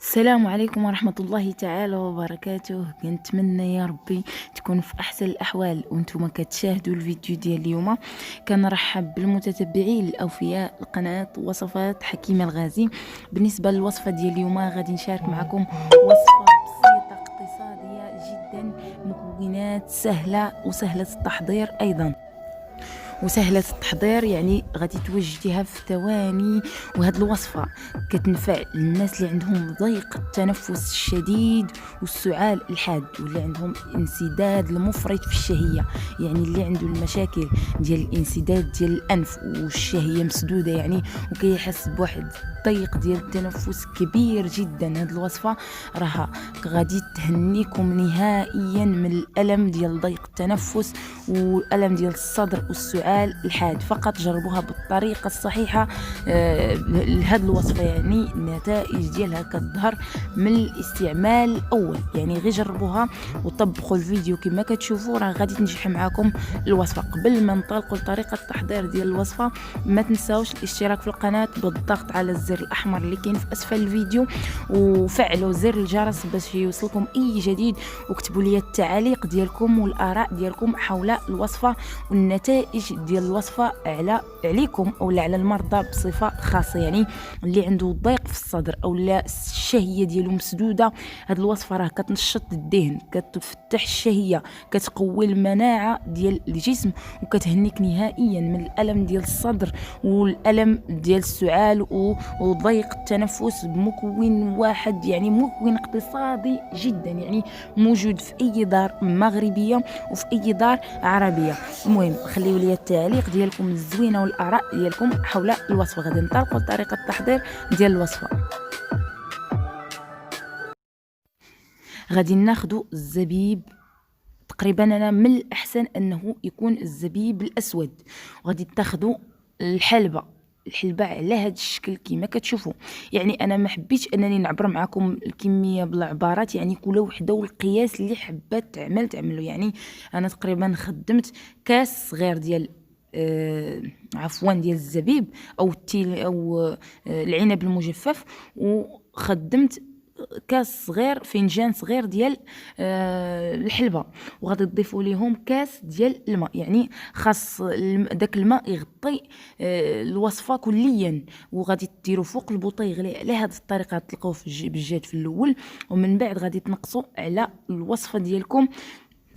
السلام عليكم ورحمة الله تعالى وبركاته. كنتمنى يا ربي تكون في احسن الاحوال وانتم كتشاهدوا الفيديو ديال اليوم. كنرحب بالمتتبعين الاوفياء لقناة وصفات حكيمة الغازي. بالنسبة للوصفة ديال اليوم غادي نشارك معكم وصفة بسيطة اقتصادية جدا، مكونات سهلة وسهلة التحضير ايضا وسهلة التحضير، يعني غادي توجديها في ثواني. وهاد الوصفة كتنفع للناس اللي عندهم ضيق التنفس الشديد والسعال الحاد، واللي عندهم انسداد المفرط في الشهية، يعني اللي عنده المشاكل ديال الانسداد ديال الانف والشهية مسدودة يعني، وكيحس بواحد ضيق ديال التنفس كبير جدا. هاد الوصفة راها غادي تهنيكم نهائيا من الالم ديال ضيق التنفس والالم ديال الصدر والسعال الحاد. فقط جربوها بالطريقه الصحيحه. لهاد الوصفه يعني النتائج ديالها كتظهر من الاستعمال الاول، يعني غير جربوها وطبقوا الفيديو كما كتشوفوا راه غادي تنجح معكم الوصفه. قبل ما ننطلقوا لطريقه التحضير ديال الوصفه، ما تنساوش الاشتراك في القناه بالضغط على الزر الاحمر اللي كاين في اسفل الفيديو، وفعلوا زر الجرس باش يوصلكم اي جديد، وكتبوا لي التعاليق ديالكم والاراء ديالكم حول الوصفه والنتائج ديال الوصفه عليكم او على المرضى بصفه خاصه، يعني اللي عنده ضيق في الصدر او لا الشهيه ديالو مسدوده. هاد الوصفه راه كتنشط الذهن، كتفتح الشهيه، كتقوي المناعه ديال الجسم، وكتهنيك نهائيا من الالم ديال الصدر والالم ديال السعال وضيق التنفس بمكون واحد، يعني مكون اقتصادي جدا، يعني موجود في اي دار مغربيه وفي اي دار عربيه. المهم خليوا لي التعليق ديالكم الزوينه والاراء ديالكم حول الوصفه. غادي ننطلقوا لطريقه التحضير ديال الوصفه. غادي ناخذوا الزبيب، تقريبا انا من الاحسن انه يكون الزبيب الاسود. وغادي تاخذوا الحلبة على هذا الشكل كما كتشوفوا. يعني انا ما حبيتش انني نعبر معكم الكميه بالعبارات، يعني كل وحده والقياس اللي حبات تعملوا. يعني انا تقريبا خدمت كاس صغير ديال عفوا ديال الزبيب او التيل او العنب المجفف، وخدمت كاس صغير، فنجان صغير ديال الحلبة، وغادي تضيفوا ليهم كاس ديال الماء. يعني خاص داك الماء يغطي الوصفه كليا، وغادي ديروا فوق البوطه يغلي على هذه الطريقه. تلقاوه بالجهد في الاول، ومن بعد غادي تنقصوا على الوصفه ديالكم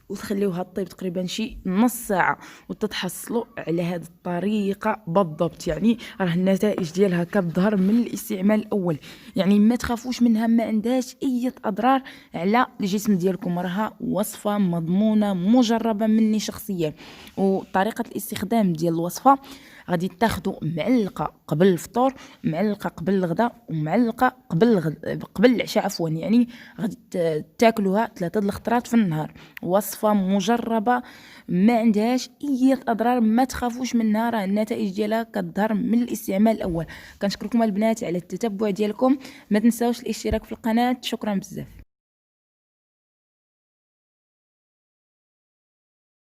وتخليوها طيب تقريبا شي نص ساعه، وتتحصلوا على هذه الطريقه بالضبط. يعني راه النتائج ديالها كتظهر من الاستعمال الاول، يعني ما تخافوش منها، ما عندهاش اي اضرار على الجسم ديالكم. راها وصفه مضمونه مجربه مني شخصيا. وطريقه الاستخدام ديال الوصفه، غادي تاخذوا معلقه قبل الفطور، معلقه قبل الغداء، ومعلقه قبل العشاء عفوا. يعني غادي تاكلوها 3 الخطرات في النهار. وصفه مجربه ما عندهاش اي اضرار، ما تخافوش منها، راه النتائج ديالها كتظهر من الاستعمال الاول. كنشكركم البنات على التتبع ديالكم، ما تنساوش الاشتراك في القناه. شكرا بزاف.